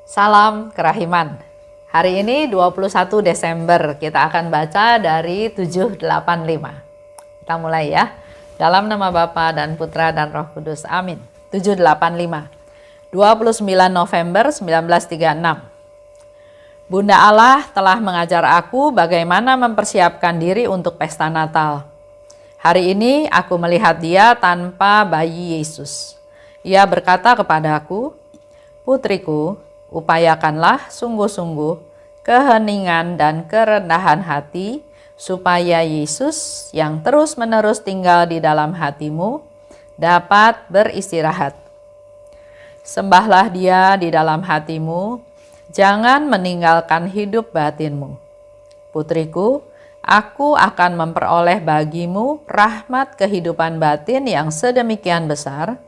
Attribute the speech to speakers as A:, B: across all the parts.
A: Salam kerahiman. Hari ini 21 Desember kita akan baca dari 785. Kita mulai ya. Dalam nama Bapa dan Putra dan Roh Kudus. Amin. 785. 29 November 1936. Bunda Allah telah mengajar aku bagaimana mempersiapkan diri untuk pesta Natal. Hari ini aku melihat dia tanpa bayi Yesus. Ia berkata kepadaku, "Putriku, upayakanlah sungguh-sungguh keheningan dan kerendahan hati, supaya Yesus yang terus-menerus tinggal di dalam hatimu dapat beristirahat. Sembahlah dia di dalam hatimu, jangan meninggalkan hidup batinmu. Putriku, aku akan memperoleh bagimu rahmat kehidupan batin yang sedemikian besar,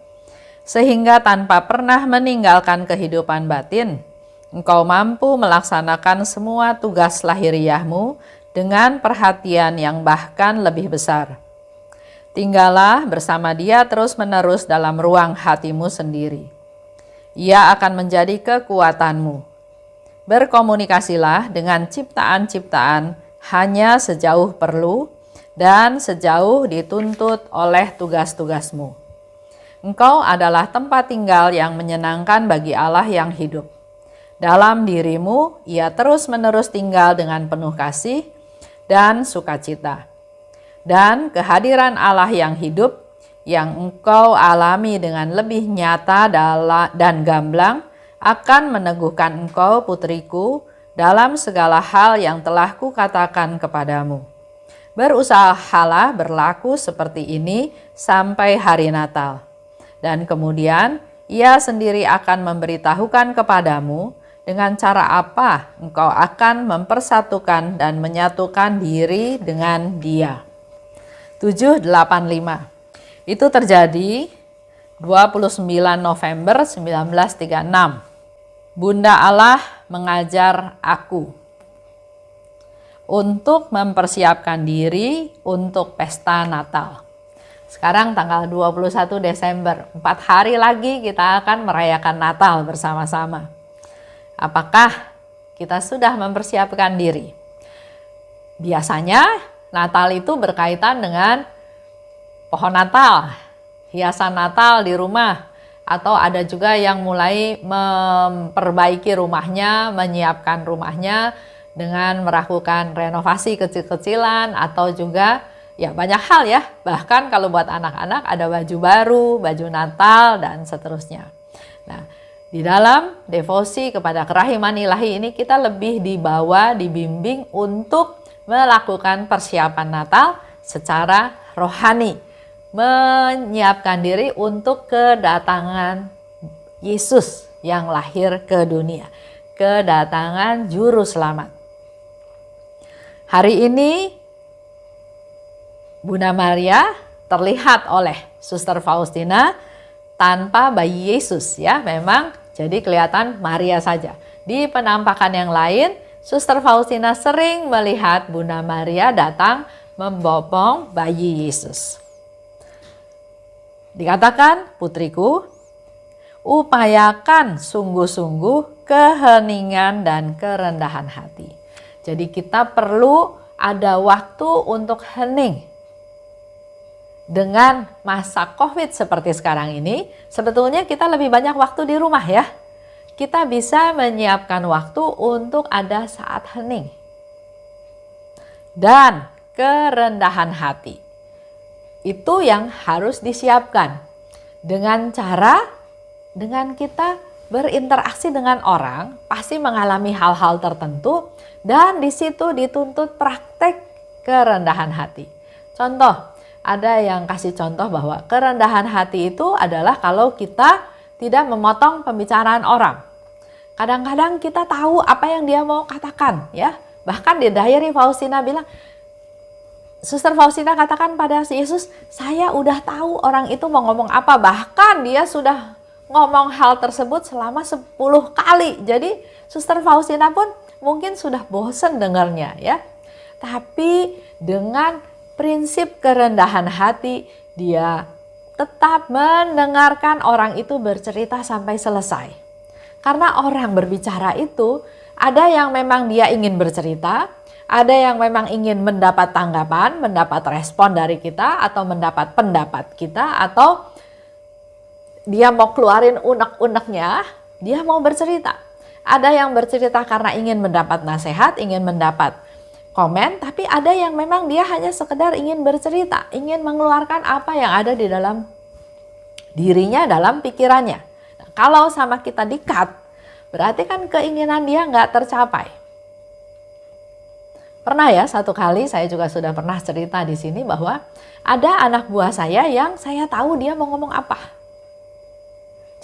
A: sehingga tanpa pernah meninggalkan kehidupan batin, engkau mampu melaksanakan semua tugas lahiriahmu dengan perhatian yang bahkan lebih besar. Tinggallah bersama dia terus-menerus dalam ruang hatimu sendiri. Ia akan menjadi kekuatanmu. Berkomunikasilah dengan ciptaan-ciptaan hanya sejauh perlu dan sejauh dituntut oleh tugas-tugasmu. Engkau adalah tempat tinggal yang menyenangkan bagi Allah yang hidup. Dalam dirimu, ia terus-menerus tinggal dengan penuh kasih dan sukacita. Dan kehadiran Allah yang hidup, yang engkau alami dengan lebih nyata dan gamblang, akan meneguhkan engkau, putriku, dalam segala hal yang telah kukatakan kepadamu. Berusahalah berlaku seperti ini sampai hari Natal. Dan kemudian ia sendiri akan memberitahukan kepadamu dengan cara apa engkau akan mempersatukan dan menyatukan diri dengan dia." 785. Itu terjadi 29 November 1936. Bunda Allah mengajar aku untuk mempersiapkan diri untuk pesta Natal. Sekarang tanggal 21 Desember, 4 hari lagi kita akan merayakan Natal bersama-sama. Apakah kita sudah mempersiapkan diri? Biasanya Natal itu berkaitan dengan pohon Natal, hiasan Natal di rumah, atau ada juga yang mulai memperbaiki rumahnya, menyiapkan rumahnya dengan melakukan renovasi kecil-kecilan, atau juga ya banyak hal ya, bahkan kalau buat anak-anak ada baju baru, baju Natal, dan seterusnya. Nah, di dalam devosi kepada kerahiman ilahi ini kita lebih dibimbing untuk melakukan persiapan Natal secara rohani, menyiapkan diri untuk kedatangan Yesus yang lahir ke dunia, kedatangan Juru Selamat. Hari ini Bunda Maria terlihat oleh Suster Faustina tanpa bayi Yesus ya, memang jadi kelihatan Maria saja. Di penampakan yang lain, Suster Faustina sering melihat Bunda Maria datang membopong bayi Yesus. Dikatakan, "Putriku, upayakan sungguh-sungguh keheningan dan kerendahan hati." Jadi kita perlu ada waktu untuk hening. Dengan masa COVID seperti sekarang ini, sebetulnya kita lebih banyak waktu di rumah ya. Kita bisa menyiapkan waktu untuk ada saat hening. Dan kerendahan hati. Itu yang harus disiapkan. Dengan kita berinteraksi dengan orang, pasti mengalami hal-hal tertentu, dan di situ dituntut praktek kerendahan hati. Contoh, ada yang kasih contoh bahwa kerendahan hati itu adalah kalau kita tidak memotong pembicaraan orang. Kadang-kadang kita tahu apa yang dia mau katakan ya. Bahkan di diary Faustina bilang, Suster Faustina katakan pada Yesus, "Saya udah tahu orang itu mau ngomong apa." Bahkan dia sudah ngomong hal tersebut selama 10 kali. Jadi Suster Faustina pun mungkin sudah bosen dengarnya ya. Tapi dengan prinsip kerendahan hati, dia tetap mendengarkan orang itu bercerita sampai selesai. Karena orang berbicara itu ada yang memang dia ingin bercerita, ada yang memang ingin mendapat tanggapan, mendapat respon dari kita, atau mendapat pendapat kita, atau dia mau keluarin unek-uneknya, dia mau bercerita. Ada yang bercerita karena ingin mendapat nasihat, ingin mendapat komen, tapi ada yang memang dia hanya sekedar ingin bercerita, ingin mengeluarkan apa yang ada di dalam dirinya, dalam pikirannya. Nah, kalau sama kita di-cut, berarti kan keinginan dia nggak tercapai. Pernah ya, satu kali saya juga sudah pernah cerita di sini bahwa ada anak buah saya yang saya tahu dia mau ngomong apa.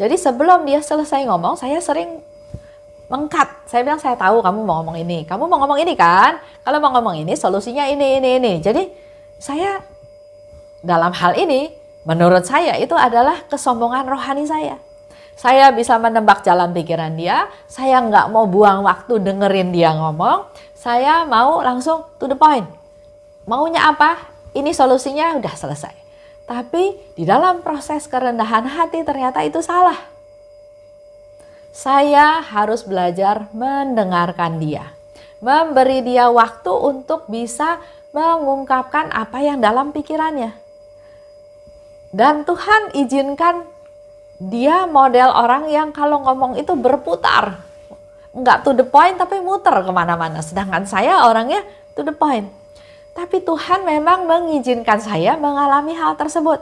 A: Jadi sebelum dia selesai ngomong, saya sering meng-cut. Saya bilang, saya tahu kamu mau ngomong ini. Kamu mau ngomong ini kan? Kalau mau ngomong ini, solusinya ini. Jadi saya dalam hal ini, menurut saya itu adalah kesombongan rohani saya. Saya bisa menebak jalan pikiran dia, saya nggak mau buang waktu dengerin dia ngomong, saya mau langsung to the point. Maunya apa? Ini solusinya, udah selesai. Tapi di dalam proses kerendahan hati ternyata itu salah. Saya harus belajar mendengarkan dia, memberi dia waktu untuk bisa mengungkapkan apa yang dalam pikirannya. Dan Tuhan izinkan dia model orang yang kalau ngomong itu berputar. Enggak to the point tapi muter kemana-mana. Sedangkan saya orangnya to the point. Tapi Tuhan memang mengizinkan saya mengalami hal tersebut.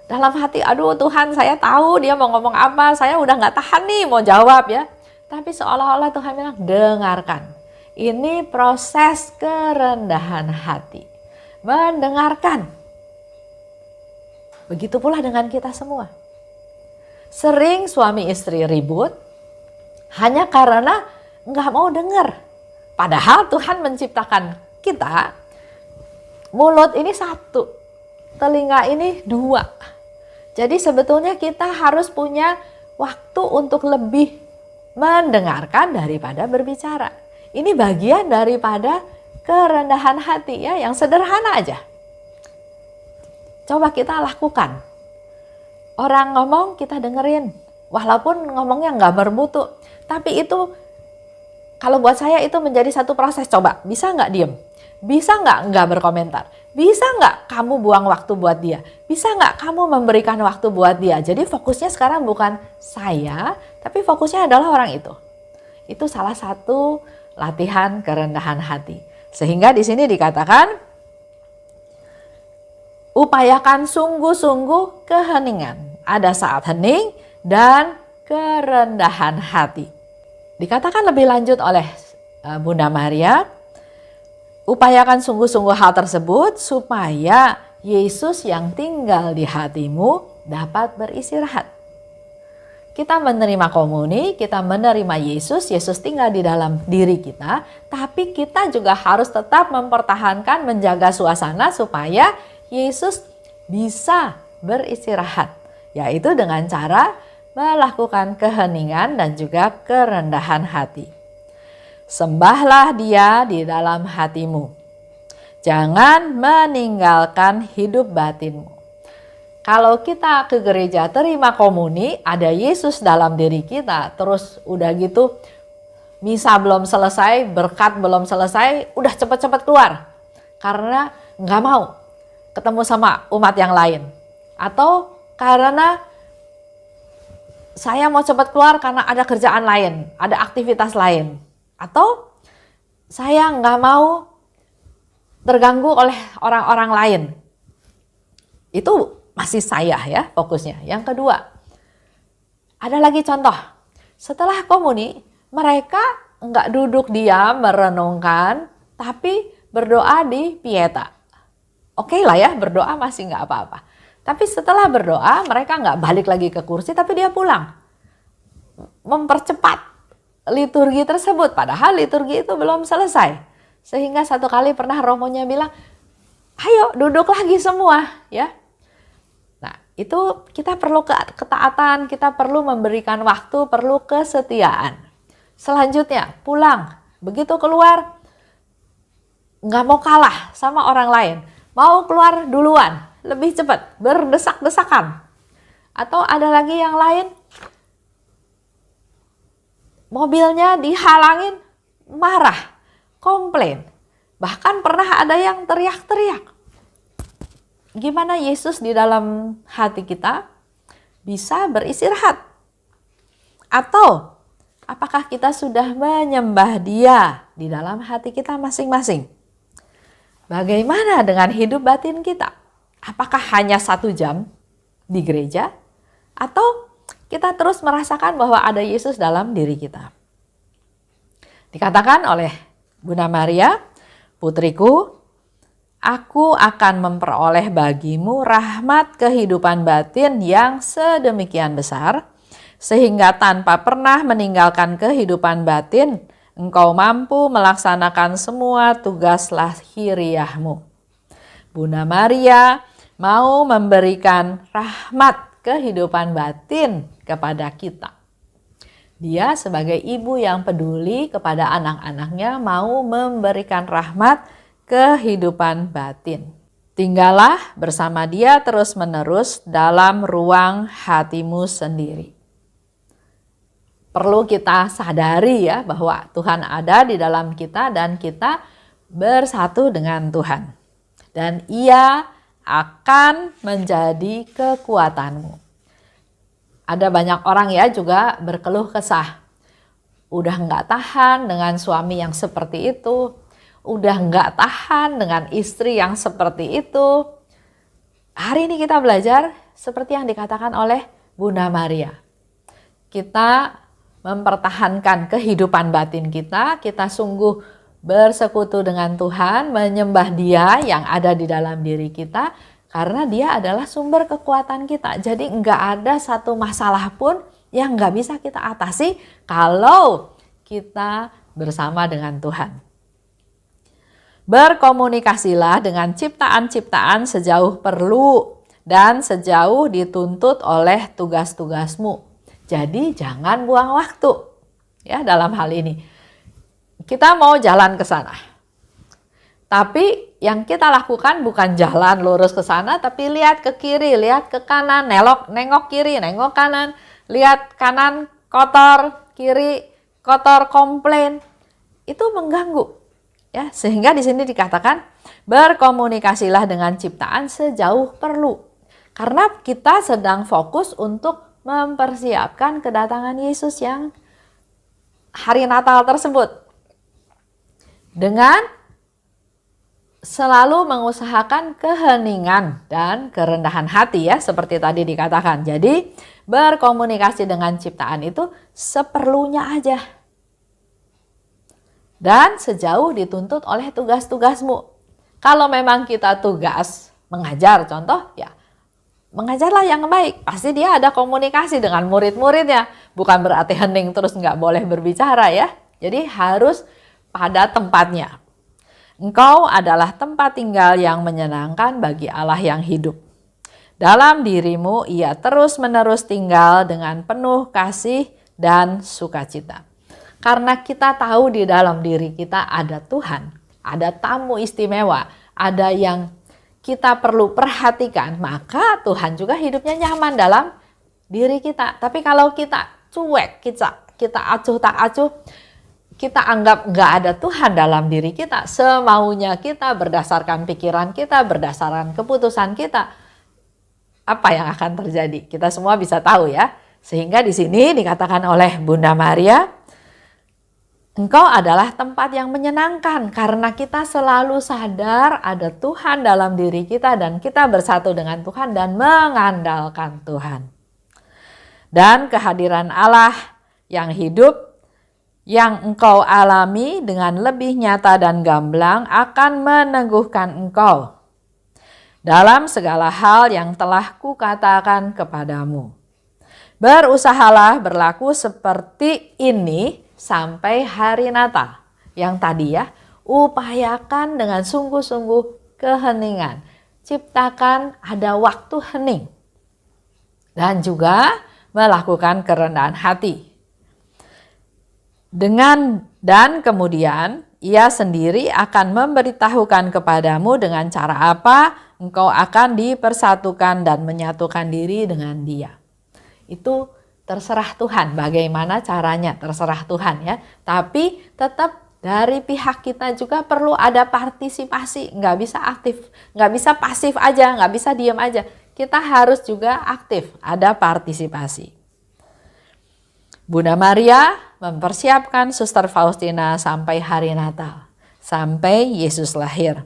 A: Dalam hati, aduh Tuhan, saya tahu dia mau ngomong apa, saya udah nggak tahan nih mau jawab ya. Tapi seolah-olah Tuhan bilang, dengarkan. Ini proses kerendahan hati. Mendengarkan. Begitu pula dengan kita semua. Sering suami istri ribut hanya karena nggak mau dengar. Padahal Tuhan menciptakan kita, mulut ini satu, telinga ini dua. Jadi sebetulnya kita harus punya waktu untuk lebih mendengarkan daripada berbicara. Ini bagian daripada kerendahan hati ya, yang sederhana aja. Coba kita lakukan. Orang ngomong kita dengerin, walaupun ngomongnya nggak bermutu. Tapi itu kalau buat saya itu menjadi satu proses. Coba, bisa nggak diem? Bisa nggak berkomentar? Bisa nggak kamu buang waktu buat dia? Bisa nggak kamu memberikan waktu buat dia? Jadi fokusnya sekarang bukan saya, tapi fokusnya adalah orang itu. Itu salah satu latihan kerendahan hati. Sehingga di sini dikatakan, upayakan sungguh-sungguh keheningan. Ada saat hening dan kerendahan hati. Dikatakan lebih lanjut oleh Bunda Maria, upayakan sungguh-sungguh hal tersebut supaya Yesus yang tinggal di hatimu dapat beristirahat. Kita menerima komuni, kita menerima Yesus, Yesus tinggal di dalam diri kita, tapi kita juga harus tetap mempertahankan, menjaga suasana supaya Yesus bisa beristirahat, yaitu dengan cara melakukan keheningan dan juga kerendahan hati. Sembahlah dia di dalam hatimu. Jangan meninggalkan hidup batinmu. Kalau kita ke gereja terima komuni, ada Yesus dalam diri kita, terus udah gitu misa belum selesai, berkat belum selesai, udah cepet-cepet keluar. Karena nggak mau ketemu sama umat yang lain. Atau karena saya mau cepat keluar karena ada kerjaan lain, ada aktivitas lain. Atau saya nggak mau terganggu oleh orang-orang lain. Itu masih saya ya fokusnya. Yang kedua, ada lagi contoh. Setelah komuni, mereka nggak duduk diam merenungkan, tapi berdoa di pieta. Oke lah ya, berdoa masih nggak apa-apa. Tapi setelah berdoa, mereka nggak balik lagi ke kursi, tapi dia pulang. Mempercepat liturgi tersebut, padahal liturgi itu belum selesai. Sehingga satu kali pernah romonya bilang, ayo duduk lagi semua ya. Nah itu kita perlu ketaatan, kita perlu memberikan waktu, perlu kesetiaan. Selanjutnya pulang, begitu keluar nggak mau kalah sama orang lain, mau keluar duluan, lebih cepat, berdesak-desakan. Atau ada lagi yang lain, mobilnya dihalangin, marah, komplain. Bahkan pernah ada yang teriak-teriak. Gimana Yesus di dalam hati kita bisa beristirahat? Atau apakah kita sudah menyembah Dia di dalam hati kita masing-masing? Bagaimana dengan hidup batin kita? Apakah hanya 1 jam di gereja? Atau kita terus merasakan bahwa ada Yesus dalam diri kita? Dikatakan oleh Bunda Maria, "Putriku, aku akan memperoleh bagimu rahmat kehidupan batin yang sedemikian besar, sehingga tanpa pernah meninggalkan kehidupan batin, engkau mampu melaksanakan semua tugas lahiriahmu." Bunda Maria mau memberikan rahmat kehidupan batin kepada kita. Dia sebagai ibu yang peduli kepada anak-anaknya mau memberikan rahmat kehidupan batin. Tinggallah bersama Dia terus-menerus dalam ruang hatimu sendiri. Perlu kita sadari ya bahwa Tuhan ada di dalam kita dan kita bersatu dengan Tuhan. Dan Ia akan menjadi kekuatanmu. Ada banyak orang ya juga berkeluh kesah. Udah nggak tahan dengan suami yang seperti itu. Udah nggak tahan dengan istri yang seperti itu. Hari ini kita belajar seperti yang dikatakan oleh Bunda Maria. Kita mempertahankan kehidupan batin kita. Kita sungguh bersekutu dengan Tuhan, menyembah Dia yang ada di dalam diri kita. Karena Dia adalah sumber kekuatan kita. Jadi nggak ada satu masalah pun yang nggak bisa kita atasi kalau kita bersama dengan Tuhan. Berkomunikasilah dengan ciptaan-ciptaan sejauh perlu dan sejauh dituntut oleh tugas-tugasmu. Jadi jangan buang waktu ya dalam hal ini. Kita mau jalan ke sana. Tapi yang kita lakukan bukan jalan lurus ke sana, tapi lihat ke kiri, lihat ke kanan, nengok kiri, nengok kanan, lihat kanan kotor, kiri kotor, komplain. Itu mengganggu. Ya, sehingga di sini dikatakan berkomunikasilah dengan ciptaan sejauh perlu. Karena kita sedang fokus untuk mempersiapkan kedatangan Yesus yang hari Natal tersebut. Dengan selalu mengusahakan keheningan dan kerendahan hati ya, seperti tadi dikatakan. Jadi berkomunikasi dengan ciptaan itu seperlunya aja. Dan sejauh dituntut oleh tugas-tugasmu. Kalau memang kita tugas mengajar, contoh ya mengajarlah yang baik. Pasti dia ada komunikasi dengan murid-muridnya. Bukan berarti hening terus nggak boleh berbicara ya. Jadi harus pada tempatnya. Engkau adalah tempat tinggal yang menyenangkan bagi Allah yang hidup. Dalam dirimu Ia terus-menerus tinggal dengan penuh kasih dan sukacita. Karena kita tahu di dalam diri kita ada Tuhan, ada tamu istimewa, ada yang kita perlu perhatikan, maka Tuhan juga hidupnya nyaman dalam diri kita. Tapi kalau kita cuek, kita acuh tak acuh, kita anggap nggak ada Tuhan dalam diri kita, semaunya kita berdasarkan pikiran kita, berdasarkan keputusan kita, apa yang akan terjadi? Kita semua bisa tahu ya. Sehingga di sini dikatakan oleh Bunda Maria, engkau adalah tempat yang menyenangkan karena kita selalu sadar ada Tuhan dalam diri kita dan kita bersatu dengan Tuhan dan mengandalkan Tuhan. Dan kehadiran Allah yang hidup yang engkau alami dengan lebih nyata dan gamblang akan meneguhkan engkau dalam segala hal yang telah kukatakan kepadamu. Berusahalah berlaku seperti ini sampai hari Natal. Yang tadi ya, upayakan dengan sungguh-sungguh keheningan. Ciptakan ada waktu hening. Dan juga melakukan kerendahan hati. Dan kemudian Ia sendiri akan memberitahukan kepadamu dengan cara apa engkau akan dipersatukan dan menyatukan diri dengan Dia. Itu terserah Tuhan bagaimana caranya, terserah Tuhan ya. Tapi tetap dari pihak kita juga perlu ada partisipasi, nggak bisa aktif, nggak bisa pasif aja, nggak bisa diam aja. Kita harus juga aktif, ada partisipasi. Bunda Maria mempersiapkan Suster Faustina sampai hari Natal, sampai Yesus lahir.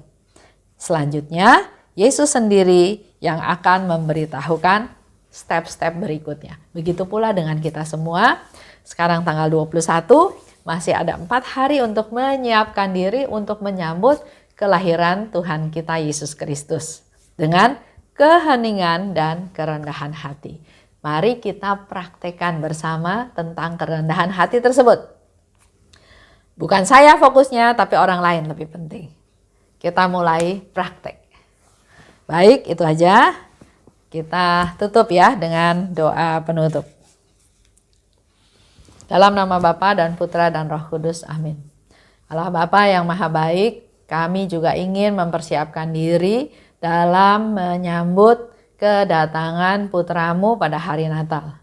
A: Selanjutnya, Yesus sendiri yang akan memberitahukan step-step berikutnya. Begitu pula dengan kita semua. Sekarang tanggal 21, masih ada 4 hari untuk menyiapkan diri untuk menyambut kelahiran Tuhan kita Yesus Kristus dengan keheningan dan kerendahan hati. Mari kita praktekkan bersama tentang kerendahan hati tersebut. Bukan saya fokusnya, tapi orang lain lebih penting. Kita mulai praktek. Baik, itu aja. Kita tutup ya dengan doa penutup. Dalam nama Bapa dan Putra dan Roh Kudus, amin. Allah Bapa yang Maha Baik, kami juga ingin mempersiapkan diri dalam menyambut kedatangan Putramu pada hari Natal.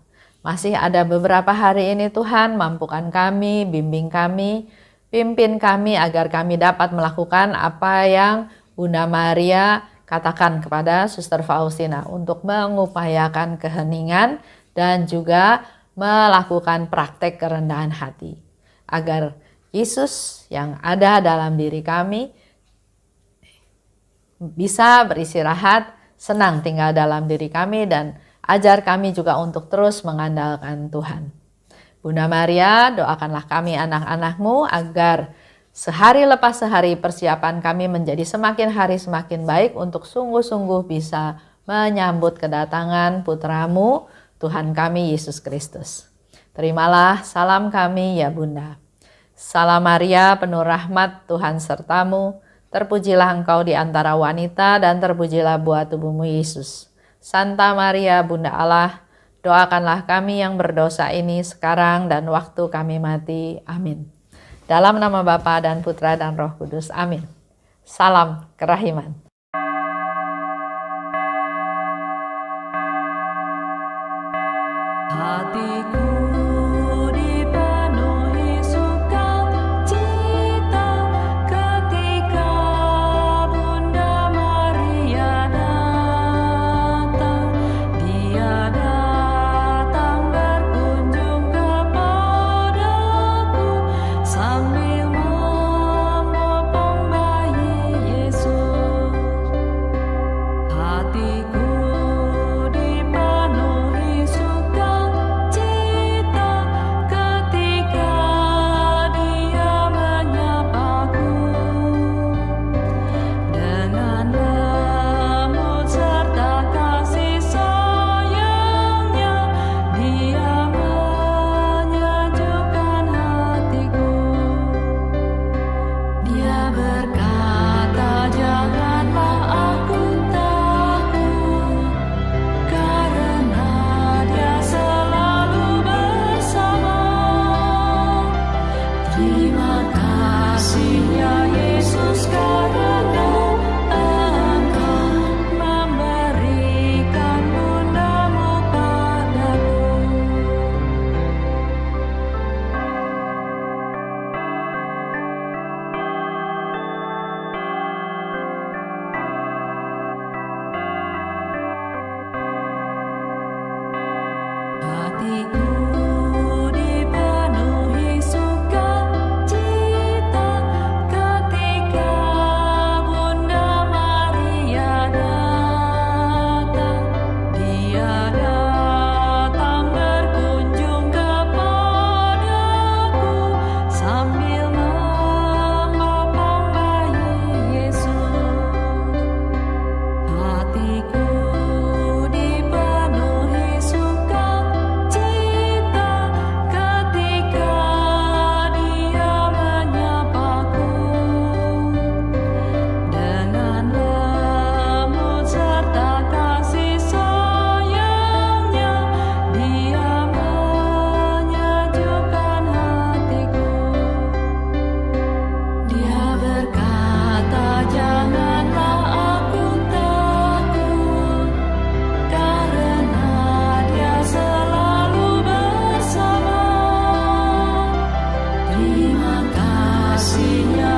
A: Masih ada beberapa hari ini Tuhan, mampukan kami, bimbing kami, pimpin kami agar kami dapat melakukan apa yang Bunda Maria katakan kepada Suster Faustina untuk mengupayakan keheningan dan juga melakukan praktek kerendahan hati. Agar Yesus yang ada dalam diri kami bisa beristirahat, senang tinggal dalam diri kami dan ajar kami juga untuk terus mengandalkan Tuhan. Bunda Maria, doakanlah kami anak-anak-Mu agar sehari lepas sehari persiapan kami menjadi semakin hari semakin baik untuk sungguh-sungguh bisa menyambut kedatangan Putramu, Tuhan kami Yesus Kristus. Terimalah salam kami ya Bunda. Salam Maria, penuh rahmat, Tuhan sertamu. Terpujilah engkau di antara wanita dan terpujilah buah tubuhmu Yesus. Santa Maria, Bunda Allah, doakanlah kami yang berdosa ini sekarang dan waktu kami mati. Amin. Dalam nama Bapa dan Putra dan Roh Kudus. Amin. Salam kerahiman.
B: Hatiku dipenuhi sukacita ketika Bunda Maria datang. Dia datang berkunjung kepadaku sambil memopong bayi Yesus. Hatiku dipenuhi sukacita ketika Dia menyapaku. Dengan lembut serta kasih sayangnya, Dia menyejukkan hatiku. Dia berkata, janganlah aku takut, karena Dia selalu bersama. Terima kasih ya Yesus, karena Engkau memberikan Bundamu padaku. Hatiku dipenuhi sukacita Terima kasih ya